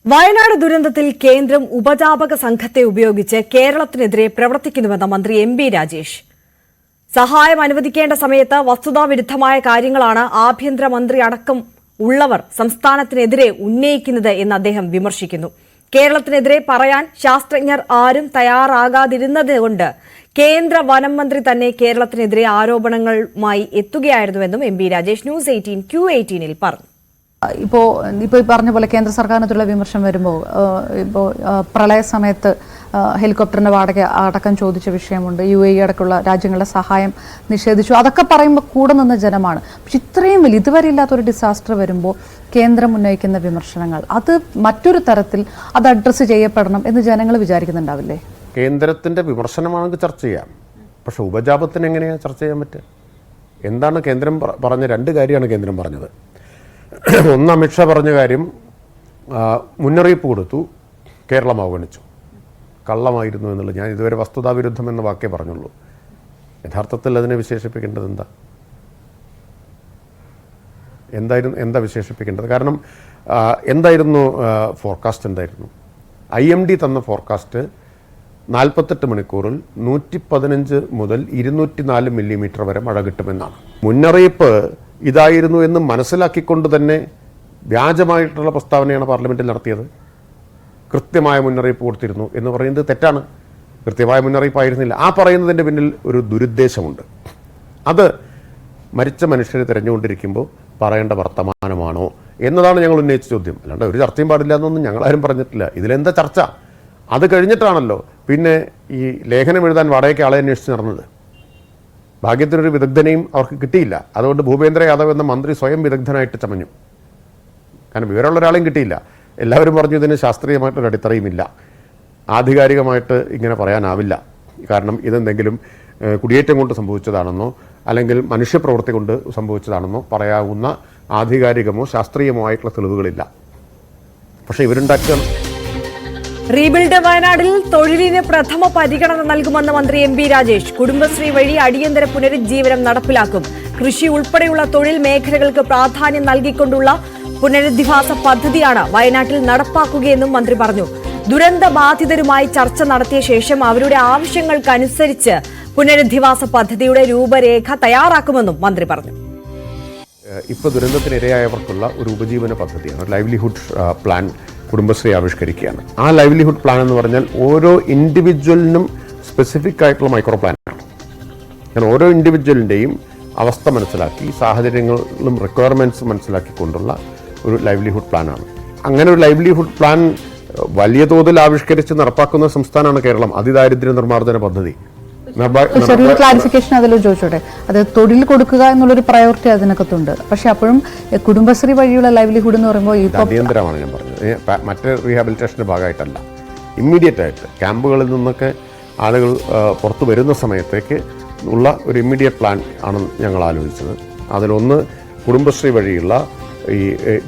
വയനാട് ദുരന്തത്തിൽ കേന്ദ്രം ഉപജാപക സംഘത്തെ ഉപയോഗിച്ച് കേരളത്തിനെതിരെ പ്രവർത്തിക്കുന്നുവെന്ന മന്ത്രി എം.ബി. രാജേഷ്. സഹായം അനുവദിക്കേണ്ട സമയത്ത് വസ്തുതാവിരുദ്ധമായ കാര്യങ്ങളാണ് ആഭ്യന്തരമന്ത്രി അടക്കം ഉള്ളവർ സംസ്ഥാനത്തിനെതിരെ ഉന്നയിക്കുന്നത് എന്ന് അദ്ദേഹം വിമർശിക്കുന്നു. കേരളത്തിനെതിരെ പറയാൻ ശാസ്ത്രജ്ഞർ ആരും തയ്യാറാകാതിരുന്നതുകൊണ്ട് കേന്ദ്ര വനം മന്ത്രി തന്നെ കേരളത്തിനെതിരെ ആരോപണങ്ങളുമായി എത്തുകയായിരുന്നുവെന്നും എം.ബി. രാജേഷ് ന്യൂസ് 18 Q18 പറഞ്ഞു. ഇപ്പോൾ പറഞ്ഞ പോലെ കേന്ദ്ര സർക്കാരിനെതിരെയുള്ള വിമർശനം വരുമ്പോൾ ഇപ്പോൾ പ്രളയ സമയത്ത് ഹെലികോപ്റ്ററിന്റെ വാടക അടക്കം ചോദിച്ച വിഷയമുണ്ട്. UAE അടക്കമുള്ള രാജ്യങ്ങളുടെ സഹായം നിഷേധിച്ചു. അതൊക്കെ പറയുമ്പോൾ കൂടെ നിന്ന ജനമാണ്. പക്ഷെ ഇത്രയും വലിയ ഇതുവരെ ഇല്ലാത്തൊരു ഡിസാസ്റ്റർ വരുമ്പോൾ കേന്ദ്രം ഉന്നയിക്കുന്ന വിമർശനങ്ങൾ അത് മറ്റൊരു തരത്തിൽ അത് അഡ്രസ്സ് ചെയ്യപ്പെടണം എന്ന് ജനങ്ങൾ വിചാരിക്കുന്നുണ്ടാവില്ലേ? കേന്ദ്രത്തിന്റെ വിമർശനമാണെങ്കിൽ ചർച്ച ചെയ്യാം. പക്ഷെ ഉപജാപത്തിന് എങ്ങനെയാണ് ചർച്ച ചെയ്യാൻ പറ്റുക? എന്താണ് കേന്ദ്രം പറഞ്ഞ രണ്ട് കാര്യമാണ് കേന്ദ്രം പറഞ്ഞത്. ഒന്ന്, അമിത്ഷാ പറഞ്ഞ കാര്യം മുന്നറിയിപ്പ് കൊടുത്തു, കേരളം അവഗണിച്ചു, കള്ളമായിരുന്നു എന്നുള്ളത്. ഞാൻ ഇതുവരെ വസ്തുതാവിരുദ്ധം എന്ന വാക്കേ പറഞ്ഞുള്ളൂ. യഥാർത്ഥത്തിൽ അതിനെ വിശേഷിപ്പിക്കേണ്ടത് എന്താ വിശേഷിപ്പിക്കേണ്ടത്? കാരണം എന്തായിരുന്നു ഫോർകാസ്റ്റ്? എന്തായിരുന്നു IMD തന്ന ഫോർകാസ്റ്റ്? 48 മണിക്കൂറിൽ 115 മുതൽ 204 മില്ലിമീറ്റർ വരെ മഴ കിട്ടുമെന്നാണ്. മുന്നറിയിപ്പ് ഇതായിരുന്നു എന്ന് മനസ്സിലാക്കിക്കൊണ്ട് തന്നെ വ്യാജമായിട്ടുള്ള പ്രസ്താവനയാണ് പാർലമെന്റിൽ നടത്തിയത്. കൃത്യമായ മുന്നറിയിപ്പ് കൊടുത്തിരുന്നു എന്ന് പറയുന്നത് തെറ്റാണ്. കൃത്യമായ മുന്നറിയിപ്പായിരുന്നില്ല. ആ പറയുന്നതിൻ്റെ പിന്നിൽ ഒരു ദുരുദ്ദേശമുണ്ട്. അത് മരിച്ച മനുഷ്യരെ തിരഞ്ഞുകൊണ്ടിരിക്കുമ്പോൾ പറയേണ്ട വർത്തമാനമാണോ എന്നതാണ് ഞങ്ങൾ ഉന്നയിച്ച ചോദ്യം. അല്ലാണ്ട് ഒരു ചർച്ചയും പാടില്ല എന്നൊന്നും ഞങ്ങളാരും പറഞ്ഞിട്ടില്ല. ഇതിലെന്താ ചർച്ച? അത് കഴിഞ്ഞിട്ടാണല്ലോ പിന്നെ ഈ ലേഖനം എഴുതാൻ വാടകയ്ക്ക് ആളെ അന്വേഷിച്ച് നടന്നത്. ഭാഗ്യത്തിനൊരു വിദഗ്ധനെയും അവർക്ക് കിട്ടിയില്ല. അതുകൊണ്ട് ഭൂപേന്ദ്ര യാദവ് എന്ന മന്ത്രി സ്വയം വിദഗ്ധനായിട്ട് ചമഞ്ഞു. കാരണം വിവരമുള്ള ഒരാളെയും കിട്ടിയില്ല. എല്ലാവരും പറഞ്ഞു ഇതിന് ശാസ്ത്രീയമായിട്ടൊരു അടിത്തറയുമില്ല, ആധികാരികമായിട്ട് ഇങ്ങനെ പറയാനാവില്ല. കാരണം ഇതെന്തെങ്കിലും കുടിയേറ്റം കൊണ്ട് സംഭവിച്ചതാണെന്നോ അല്ലെങ്കിൽ മനുഷ്യപ്രവൃത്തി കൊണ്ട് സംഭവിച്ചതാണെന്നോ പറയാവുന്ന ആധികാരികമോ ശാസ്ത്രീയമോ ആയിട്ടുള്ള തെളിവുകളില്ല. പക്ഷേ ഇവരുണ്ടാക്കുക റീബിൽഡ് വയനാടിൽ തൊഴിലിന് പ്രഥമ പരിഗണന നൽകുമെന്ന് മന്ത്രി എം.ബി. രാജേഷ്. കുടുംബശ്രീ വഴി അടിയന്തര പുനരുജ്ജീവനം നടപ്പിലാക്കും. കൃഷി ഉൾപ്പെടെയുള്ള തൊഴിൽ മേഖലകൾക്ക് പ്രാധാന്യം നൽകിക്കൊണ്ടുള്ള പുനരധിവാസ പദ്ധതിയാണ് വയനാട്ടിൽ നടപ്പാക്കുകയെന്നും മന്ത്രി പറഞ്ഞു. ദുരന്ത ബാധിതരുമായി ചർച്ച നടത്തിയ ശേഷം അവരുടെ ആവശ്യങ്ങൾക്കനുസരിച്ച് പുനരധിവാസ പദ്ധതിയുടെ രൂപരേഖ തയ്യാറാക്കുമെന്നും മന്ത്രി പറഞ്ഞു. ഇപ്പോൾ ദുരന്തത്തിനിരയായവർക്കുള്ള ഒരു ഉപജീവന പദ്ധതിയാണ്, ലൈവ്ലിഹുഡ് പ്ലാൻ കുടുംബശ്രീ ആവിഷ്കരിക്കുകയാണ്. ആ ലൈവ്ലിഹുഡ് പ്ലാൻ എന്ന് പറഞ്ഞാൽ ഓരോ ഇൻഡിവിജ്വലിനും സ്പെസിഫിക് ആയിട്ടുള്ള മൈക്രോ പ്ലാനാണ്. കാരണം ഓരോ ഇൻഡിവിജ്വലിൻ്റെയും അവസ്ഥ മനസ്സിലാക്കി സാഹചര്യങ്ങളും റിക്വയർമെൻറ്റ്സും മനസ്സിലാക്കിക്കൊണ്ടുള്ള ഒരു ലൈവ്ലിഹുഡ് പ്ലാനാണ്. അങ്ങനെ ഒരു ലൈവ്ലിഹുഡ് പ്ലാൻ വലിയ തോതിൽ ആവിഷ്കരിച്ച് നടപ്പാക്കുന്ന സംസ്ഥാനമാണ് കേരളം. അതിദാരിദ്ര്യ നിർമ്മാർജ്ജന പദ്ധതി. ചെറിയൊരു ക്ലാരിഫിക്കേഷൻ അതിൽ ചോദിച്ചോട്ടെ. അത് തൊഴിൽ കൊടുക്കുക എന്നുള്ളൊരു പ്രയോറിറ്റി അതിനകത്തുണ്ട്. പക്ഷെ അപ്പോഴും കുടുംബശ്രീ വഴിയുള്ള ലൈവ്ലിഹുഡ് എന്ന് പറയുമ്പോൾ അടിയന്തരമാണ് ഞാൻ പറഞ്ഞത്. മറ്റേ റീഹാബിലിറ്റേഷൻ്റെ ഭാഗമായിട്ടല്ല, ഇമ്മീഡിയറ്റ് ആയിട്ട് ക്യാമ്പുകളിൽ നിന്നൊക്കെ ആളുകൾ പുറത്തു വരുന്ന സമയത്തേക്ക് ഉള്ള ഒരു ഇമ്മീഡിയറ്റ് പ്ലാൻ ആണ് ഞങ്ങൾ ആലോചിച്ചത്. അതിലൊന്ന് കുടുംബശ്രീ വഴിയുള്ള ഈ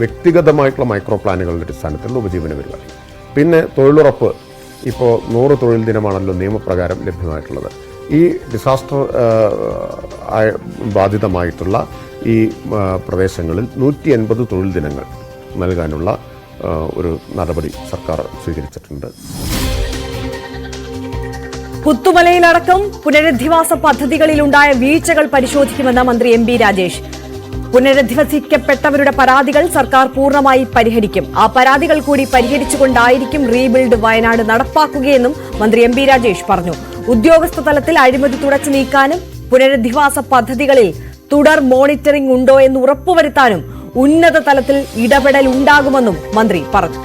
വ്യക്തിഗതമായിട്ടുള്ള മൈക്രോ പ്ലാനുകളുടെ അടിസ്ഥാനത്തിലുള്ള ഉപജീവന പരിപാടി. പിന്നെ തൊഴിലുറപ്പ്. ഇപ്പോൾ 100 തൊഴിൽ ദിനമാണല്ലോ നിയമപ്രകാരം ലഭ്യമായിട്ടുള്ളത്. ഈ ഡിസാസ്റ്റർ ബാധിതമായിട്ടുള്ള ഈ പ്രദേശങ്ങളിൽ 180 തൊഴിൽ ദിനങ്ങൾ നൽകാനുള്ള ഒരു നടപടി സർക്കാർ സ്വീകരിച്ചിട്ടുണ്ട്. പുത്തുമലയിലടക്കം പുനരധിവാസ പദ്ധതികളിലുണ്ടായ വീഴ്ചകൾ പരിശോധിക്കുമെന്ന് മന്ത്രി എം.ബി. രാജേഷ്. പുനരധിവസിക്കപ്പെട്ടവരുടെ പരാതികൾ സർക്കാർ പൂർണ്ണമായി പരിഹരിക്കും. ആ പരാതികൾ കൂടി പരിഹരിച്ചുകൊണ്ടായിരിക്കും റീബിൽഡ് വയനാട് നടപ്പാക്കുകയെന്നും മന്ത്രി എം.ബി. രാജേഷ് പറഞ്ഞു. ഉദ്യോഗസ്ഥ തലത്തിൽ അഴിമതി തുടച്ചു നീക്കാനും പുനരധിവാസ പദ്ധതികളിൽ തുടർ മോണിറ്ററിംഗ് ഉണ്ടോ എന്ന് ഉറപ്പുവരുത്താനും ഉന്നത തലത്തിൽ ഇടപെടൽ ഉണ്ടാകുമെന്നും മന്ത്രി പറഞ്ഞു.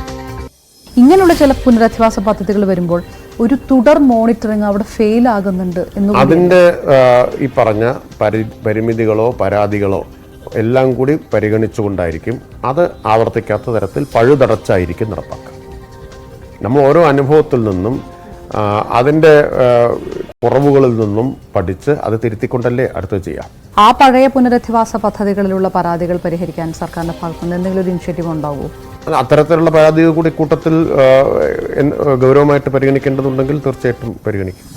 ഇങ്ങനെയുള്ള ചില പുനരധിവാസ പദ്ധതികൾ വരുമ്പോൾ ഒരു തുടർ മോണിറ്ററിംഗ് അവിടെ ഫെയിൽ ആകുന്നുണ്ട് എന്ന് അതിന്റെ ഈ പറഞ്ഞ പരിമിതികളോ പരാതികളോ എല്ലാം കൂടി പരിഗണിച്ചുകൊണ്ടായിരിക്കും അത് ആവർത്തിക്കാത്ത തരത്തിൽ പഴുതടച്ചായിരിക്കും നടപ്പാക്കുക. നമ്മൾ ഓരോ അനുഭവത്തിൽ നിന്നും അതിൻ്റെ കുറവുകളിൽ നിന്നും പഠിച്ച് അത് തിരുത്തിക്കൊണ്ടല്ലേ അടുത്ത് ചെയ്യാം. ആ പഴയ പുനരധിവാസ പദ്ധതികളിലുള്ള പരാതികൾ പരിഹരിക്കാൻ സർക്കാരിന്റെ ഭാഗത്തുനിന്ന് എന്തെങ്കിലും ഒരു ഇനിഷ്യേറ്റീവ് ഉണ്ടാവുമോ? അത്തരത്തിലുള്ള പരാതികൾ കൂടി കൂട്ടത്തിൽ ഗൗരവമായിട്ട് പരിഗണിക്കേണ്ടതുണ്ടെങ്കിൽ തീർച്ചയായിട്ടും പരിഗണിക്കും.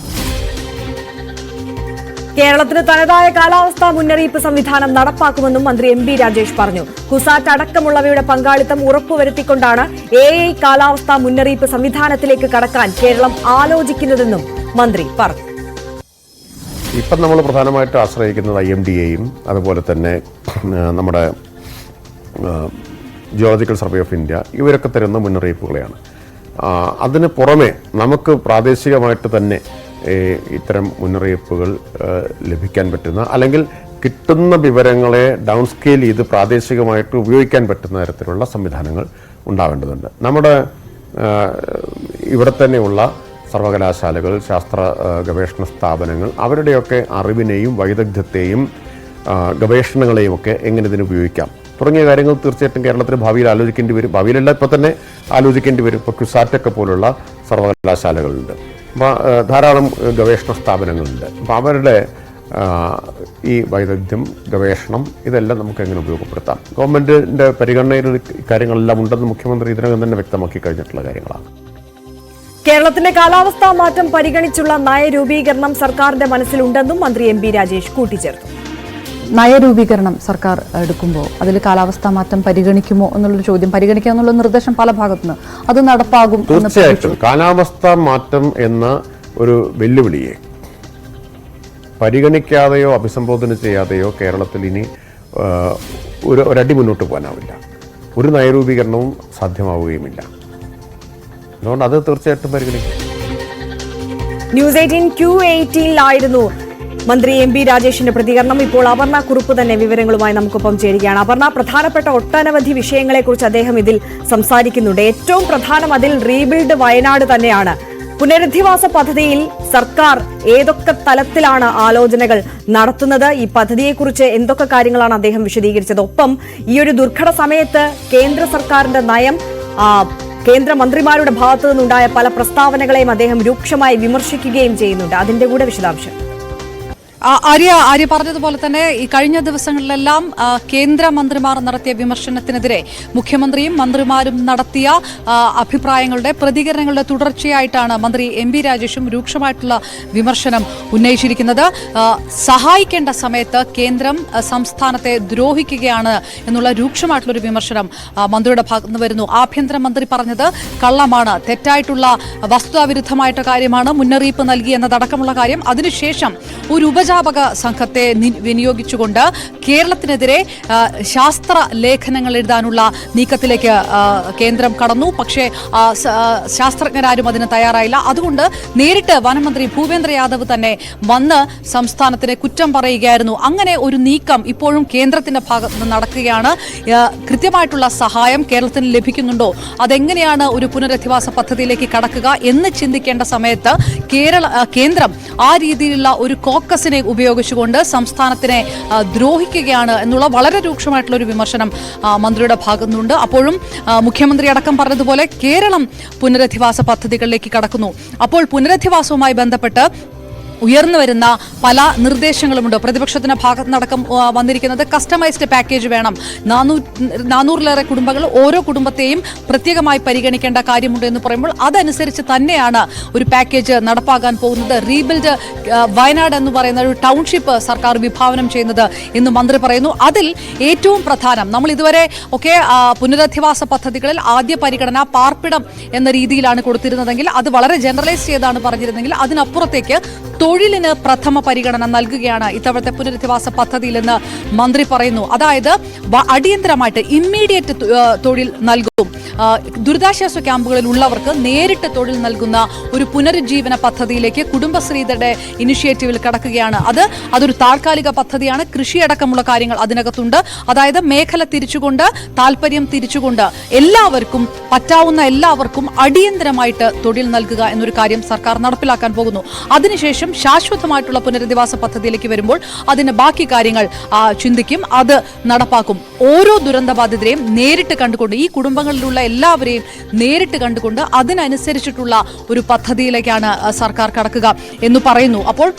കേരളത്തിന് തനതായ കാലാവസ്ഥാ മുന്നറിയിപ്പ് സംവിധാനം നടപ്പാക്കുമെന്നും മന്ത്രി എം.ബി. രാജേഷ് പറഞ്ഞു. കുസാറ്റ് അടക്കമുള്ളവയുടെ പങ്കാളിത്തം ഉറപ്പുവരുത്തിക്കൊണ്ടാണ് AI കാലാവസ്ഥാ മുന്നറിയിപ്പ് സംവിധാനത്തിലേക്ക് കടക്കാൻ കേരളം ആലോചിക്കുന്നതെന്നും മന്ത്രി പറഞ്ഞു. ഇപ്പം നമ്മൾ പ്രധാനമായിട്ട് ആശ്രയിക്കുന്നത് IMD-യെയും അതുപോലെ തന്നെ നമ്മുടെ ജിയോളജിക്കൽ സർവേ ഓഫ് ഇന്ത്യ ഇവരൊക്കെ തരുന്ന മുന്നറിയിപ്പുകളെയാണ്. അതിന് പുറമെ നമുക്ക് പ്രാദേശികമായിട്ട് തന്നെ ഇത്തരം മുന്നറിയിപ്പുകൾ ലഭിക്കാൻ പറ്റുന്ന അല്ലെങ്കിൽ കിട്ടുന്ന വിവരങ്ങളെ ഡൗൺ സ്കെയിൽ ചെയ്ത് പ്രാദേശികമായിട്ട് ഉപയോഗിക്കാൻ പറ്റുന്ന തരത്തിലുള്ള സംവിധാനങ്ങൾ ഉണ്ടാവേണ്ടതുണ്ട്. നമ്മുടെ ഇവിടെ തന്നെയുള്ള സർവകലാശാലകൾ, ശാസ്ത്ര ഗവേഷണ സ്ഥാപനങ്ങൾ അവരുടെയൊക്കെ അറിവിനെയും വൈദഗ്ധ്യത്തെയും ഗവേഷണങ്ങളെയും ഒക്കെ എങ്ങനെ ഇതിന് ഉപയോഗിക്കാം തുടങ്ങിയ കാര്യങ്ങൾ തീർച്ചയായിട്ടും കേരളത്തിന് ഭാവിയിൽ ആലോചിക്കേണ്ടി വരും. ഭാവിയിലല്ല, ഇപ്പോൾ തന്നെ ആലോചിക്കേണ്ടി വരും. ഇപ്പോൾ ക്യുസാറ്റൊക്കെ പോലുള്ള സർവകലാശാലകളുണ്ട്, ധാരാളം ഗവേഷണ സ്ഥാപനങ്ങളുണ്ട്. അപ്പോൾ അവരുടെ ഈ വൈദഗ്ധ്യം, ഗവേഷണം ഇതെല്ലാം നമുക്ക് എങ്ങനെ ഉപയോഗപ്പെടുത്താം? ഗവൺമെൻറ്റിൻ്റെ പരിഗണനയിൽ കാര്യങ്ങളെല്ലാം ഉണ്ടെന്ന് മുഖ്യമന്ത്രി ഇതിനകം തന്നെ വ്യക്തമാക്കി കഴിഞ്ഞിട്ടുള്ള കാര്യങ്ങളാണ്. കേരളത്തിന്റെ കാലാവസ്ഥാ മാറ്റം പരിഗണിച്ചുള്ള നയരൂപീകരണം സർക്കാരിന്റെ മനസ്സിലുണ്ടെന്നും മന്ത്രി എം.ബി. രാജേഷ് കൂട്ടിച്ചേർത്തു. നയരൂപീകരണം സർക്കാർ എടുക്കുമ്പോൾ അതിൽ കാലാവസ്ഥാ മാറ്റം പരിഗണിക്കുമോ എന്നുള്ളൊരു ചോദ്യം, പരിഗണിക്കുക എന്നുള്ള നിർദ്ദേശം പല ഭാഗത്തുനിന്ന് അത് നടപ്പാകും. തീർച്ചയായിട്ടും കാലാവസ്ഥാ മാറ്റം എന്ന ഒരു വെല്ലുവിളിയെ പരിഗണിക്കാതെയോ അഭിസംബോധന ചെയ്യാതെയോ കേരളത്തിൽ ഇനി ഒരടി മുന്നോട്ട് പോകാനാവില്ല. ഒരു നയരൂപീകരണവും സാധ്യമാവുകയുമില്ല. അതുകൊണ്ട് അത് തീർച്ചയായിട്ടും പരിഗണിക്കും. ന്യൂസ് 18 Q18 മന്ത്രി എം.ബി. രാജേഷിന്റെ പ്രതികരണം. ഇപ്പോൾ അപർണ കുറുപ്പ് തന്നെ വിവരങ്ങളുമായി നമുക്കൊപ്പം ചേരുകയാണ്. അപർണ, പ്രധാനപ്പെട്ട ഒട്ടനവധി വിഷയങ്ങളെക്കുറിച്ച് അദ്ദേഹം ഇതിൽ സംസാരിക്കുന്നുണ്ട്. ഏറ്റവും പ്രധാനം അതിൽ റീബിൽഡ് വയനാട് തന്നെയാണ്. പുനരധിവാസ പദ്ധതിയിൽ സർക്കാർ ഏതൊക്കെ തലത്തിലാണ് ആലോചനകൾ നടത്തുന്നത്? ഈ പദ്ധതിയെക്കുറിച്ച് എന്തൊക്കെ കാര്യങ്ങളാണ് അദ്ദേഹം വിശദീകരിച്ചത്? ഒപ്പം ഈ ഒരു ദുർഘട സമയത്ത് കേന്ദ്ര സർക്കാരിന്റെ നയം, കേന്ദ്രമന്ത്രിമാരുടെ ഭാഗത്തു നിന്നുണ്ടായ പല പ്രസ്താവനകളെയും അദ്ദേഹം രൂക്ഷമായി വിമർശിക്കുകയും ചെയ്യുന്നുണ്ട്. അതിന്റെ കൂടെ വിശദാംശം. ആര്യ പറഞ്ഞതുപോലെ തന്നെ ഈ കഴിഞ്ഞ ദിവസങ്ങളിലെല്ലാം കേന്ദ്രമന്ത്രിമാർ നടത്തിയ വിമർശനത്തിനെതിരെ മുഖ്യമന്ത്രിയും മന്ത്രിമാരും നടത്തിയ അഭിപ്രായങ്ങളുടെ പ്രതികരണങ്ങളുടെ തുടർച്ചയായിട്ടാണ് മന്ത്രി എം.ബി. രാജേഷും രൂക്ഷമായിട്ടുള്ള വിമർശനം ഉന്നയിച്ചിരിക്കുന്നത്. സഹായിക്കേണ്ട സമയത്ത് കേന്ദ്രം സംസ്ഥാനത്തെ ദ്രോഹിക്കുകയാണ് എന്നുള്ള രൂക്ഷമായിട്ടുള്ളൊരു വിമർശനം മന്ത്രിയുടെ ഭാഗത്ത് നിന്ന് വരുന്നു. ആഭ്യന്തരമന്ത്രി പറഞ്ഞത് കള്ളമാണ്, തെറ്റായിട്ടുള്ള വസ്തുതാവിരുദ്ധമായിട്ട് കാര്യമാണ്, മുന്നറിയിപ്പ് നൽകി എന്നതടക്കമുള്ള കാര്യം. അതിനുശേഷം ഒരു ഉപജാപക സംഘത്തെ വിനിയോഗിച്ചുകൊണ്ട് കേരളത്തിനെതിരെ ശാസ്ത്ര ലേഖനങ്ങൾ എഴുതാനുള്ള നീക്കത്തിലേക്ക് കേന്ദ്രം കടന്നു. പക്ഷേ ശാസ്ത്രജ്ഞരാരും അതിന് തയ്യാറായില്ല. അതുകൊണ്ട് നേരിട്ട് വനമന്ത്രി ഭൂപേന്ദ്ര യാദവ് തന്നെ വന്ന് സംസ്ഥാനത്തിന് കുറ്റം പറയുകയായിരുന്നു. അങ്ങനെ ഒരു നീക്കം ഇപ്പോഴും കേന്ദ്രത്തിന്റെ ഭാഗത്ത് നിന്ന് നടക്കുകയാണ്. കൃത്യമായിട്ടുള്ള സഹായം കേരളത്തിന് ലഭിക്കുന്നുണ്ടോ, അതെങ്ങനെയാണ് ഒരു പുനരധിവാസ പദ്ധതിയിലേക്ക് കടക്കുക എന്ന് ചിന്തിക്കേണ്ട സമയത്ത് കേന്ദ്രം ആ രീതിയിലുള്ള ഒരു കോക്കസിനെ ഉപയോഗിച്ചുകൊണ്ട് സംസ്ഥാനത്തിനെ ദ്രോഹിക്കുകയാണ് എന്നുള്ള വളരെ രൂക്ഷമായിട്ടുള്ള ഒരു വിമർശനം മന്ത്രിയുടെ ഭാഗത്തുനിന്നുണ്ട്. അപ്പോഴും മുഖ്യമന്ത്രി അടക്കം പറഞ്ഞതുപോലെ കേരളം പുനരധിവാസ പദ്ധതികളിലേക്ക് കടക്കുന്നു. അപ്പോൾ പുനരധിവാസവുമായി ബന്ധപ്പെട്ട് ഉയർന്നു വരുന്ന പല നിർദ്ദേശങ്ങളുമുണ്ട്. പ്രതിപക്ഷത്തിന്റെ ഭാഗത്തുനിന്നടക്കം വന്നിരിക്കുന്നത് കസ്റ്റമൈസ്ഡ് പാക്കേജ് വേണം, 400-ലേറെ കുടുംബങ്ങൾ, ഓരോ കുടുംബത്തെയും പ്രത്യേകമായി പരിഗണിക്കേണ്ട കാര്യമുണ്ട് എന്ന് പറയുമ്പോൾ അതനുസരിച്ച് തന്നെയാണ് ഒരു പാക്കേജ് നടപ്പാക്കാൻ പോകുന്നത്. റീബിൽഡ് വയനാട് എന്ന് പറയുന്ന ഒരു ടൗൺഷിപ്പ് സർക്കാർ വിഭാവനം ചെയ്യുന്നത് എന്ന് മന്ത്രി പറയുന്നു. അതിൽ ഏറ്റവും പ്രധാനം, നമ്മൾ ഇതുവരെ ഒക്കെ പുനരധിവാസ പദ്ധതികളിൽ ആദ്യ പരിഗണന പാർപ്പിടം എന്ന രീതിയിലാണ് കൊടുത്തിരുന്നതെങ്കിൽ അത് വളരെ ജനറലൈസ് ചെയ്താണ് പറഞ്ഞിരുന്നെങ്കിൽ അതിനപ്പുറത്തേക്ക് തൊഴിലിന് പ്രഥമ പരിഗണന നൽകുകയാണ് ഇത്തവണത്തെ പുനരധിവാസ പദ്ധതിയിലെന്ന് മന്ത്രി പറയുന്നു. അതായത് അടിയന്തരമായിട്ട് ഇമ്മീഡിയറ്റ് തൊഴിൽ നൽകും. ദുരിതാശ്വാസ ക്യാമ്പുകളിൽ ഉള്ളവർക്ക് നേരിട്ട് തൊഴിൽ നൽകുന്ന ഒരു പുനരുജ്ജീവന പദ്ധതിയിലേക്ക് കുടുംബശ്രീയുടെ ഇനിഷ്യേറ്റീവിൽ കടക്കുകയാണ്. അതൊരു താൽക്കാലിക പദ്ധതിയാണ്. കൃഷിയടക്കമുള്ള കാര്യങ്ങൾ അതിനകത്തുണ്ട്. അതായത് മേഖല തിരിച്ചുകൊണ്ട്, താല്പര്യം തിരിച്ചുകൊണ്ട് എല്ലാവർക്കും, പറ്റാവുന്ന എല്ലാവർക്കും അടിയന്തരമായിട്ട് തൊഴിൽ നൽകുക എന്നൊരു കാര്യം സർക്കാർ നടപ്പിലാക്കാൻ പോകുന്നു. അതിനുശേഷം ശാശ്വതമായിട്ടുള്ള പുനരധിവാസ പദ്ധതിയിലേക്ക് വരുമ്പോൾ അതിന് ബാക്കി കാര്യങ്ങൾ ചിന്തിക്കും, അത് നടപ്പാക്കും. ഓരോ ദുരന്തബാധിതരെയും നേരിട്ട് കണ്ടുകൊണ്ട്, ഈ കുടുംബങ്ങളിലുള്ള എല്ലാവരെയും നേരിട്ട് കണ്ടുകൊണ്ട് അതിനനുസരിച്ചിട്ടുള്ള ഒരു പദ്ധതിയിലേക്കാണ് സർക്കാർ കടക്കുക എന്ന് പറയുന്നു. അപ്പോൾ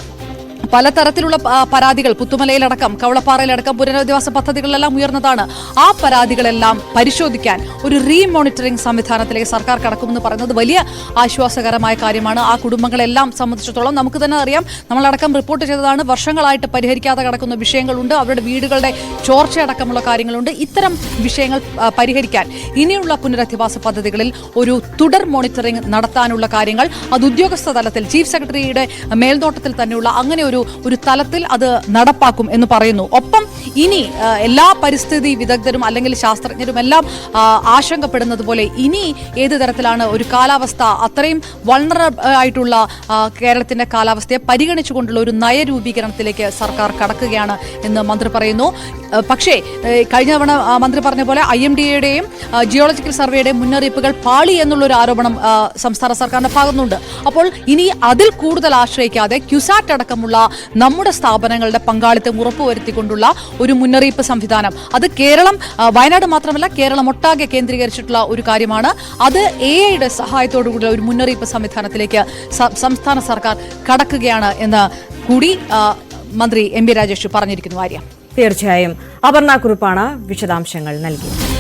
പലതരത്തിലുള്ള പരാതികൾ പുത്തുമലയിലടക്കം കവളപ്പാറയിലടക്കം പുനരധിവാസ പദ്ധതികളിലെല്ലാം ഉയർന്നതാണ്. ആ പരാതികളെല്ലാം പരിശോധിക്കാൻ ഒരു റീമോണിറ്ററിംഗ് സംവിധാനത്തിലേക്ക് സർക്കാർ കടക്കുമെന്ന് പറയുന്നത് വലിയ ആശ്വാസകരമായ കാര്യമാണ്. ആ കുടുംബങ്ങളെല്ലാം സംബന്ധിച്ചിടത്തോളം നമുക്ക് തന്നെ അറിയാം, നമ്മളടക്കം റിപ്പോർട്ട് ചെയ്തതാണ്, വർഷങ്ങളായിട്ട് പരിഹരിക്കാതെ കിടക്കുന്ന വിഷയങ്ങളുണ്ട്, അവരുടെ വീടുകളുടെ ചോർച്ചയടക്കമുള്ള കാര്യങ്ങളുണ്ട്. ഇത്തരം വിഷയങ്ങൾ പരിഹരിക്കാൻ ഇനിയുള്ള പുനരധിവാസ പദ്ധതികളിൽ ഒരു തുടർ മോണിറ്ററിംഗ് നടത്താനുള്ള കാര്യങ്ങൾ അത് ഉദ്യോഗസ്ഥ തലത്തിൽ ചീഫ് സെക്രട്ടറിയുടെ മേൽനോട്ടത്തിൽ തന്നെയുള്ള അങ്ങനെ ഒരു തലത്തിൽ അത് നടപ്പാക്കും എന്ന് പറയുന്നു. ഒപ്പം ഇനി എല്ലാ പരിസ്ഥിതി വിദഗ്ധരും അല്ലെങ്കിൽ ശാസ്ത്രജ്ഞരും എല്ലാം ആശങ്കപ്പെടുന്നത് പോലെ ഇനി ഏത് തരത്തിലാണ് ഒരു കാലാവസ്ഥ അത്രയും വൾണറബിൾ ആയിട്ടുള്ള കേരളത്തിന്റെ കാലാവസ്ഥയെ പരിഗണിച്ചുകൊണ്ടുള്ള ഒരു നയരൂപീകരണത്തിലേക്ക് സർക്കാർ കടക്കുകയാണ് എന്ന് മന്ത്രി പറയുന്നു. പക്ഷേ കഴിഞ്ഞ തവണ മന്ത്രി പറഞ്ഞ പോലെ IMDയുടെയും ജിയോളജിക്കൽ സർവേയുടെയും മുന്നറിയിപ്പുകൾ പാളി എന്നുള്ളൊരു ആരോപണം സംസ്ഥാന സർക്കാരിന്റെ ഭാഗത്തുനിന്നുണ്ട്. അപ്പോൾ ഇനി അതിൽ കൂടുതൽ ആശ്രയിക്കാതെ ക്യുസാറ്റ് അടക്കമുള്ള നമ്മുടെ സ്ഥാപനങ്ങളുടെ പങ്കാളിത്തം ഉറപ്പുവരുത്തിക്കൊണ്ടുള്ള ഒരു മുന്നറിയിപ്പ് സംവിധാനം, അത് കേരളം വയനാട് മാത്രമല്ല കേരളം ഒട്ടാകെ കേന്ദ്രീകരിച്ചിട്ടുള്ള ഒരു കാര്യമാണ്. അത് AI സഹായത്തോടുകൂടിയുള്ള ഒരു മുന്നറിയിപ്പ് സംവിധാനത്തിലേക്ക് സംസ്ഥാന സർക്കാർ കടക്കുകയാണ് എന്ന് കൂടി മന്ത്രി MB രാജേഷ് പറഞ്ഞിരിക്കുന്നു. ആര്യ, തീർച്ചയായും അപർണ കുറുപ്പാണ് വിശദാംശങ്ങൾ നൽകിയത്.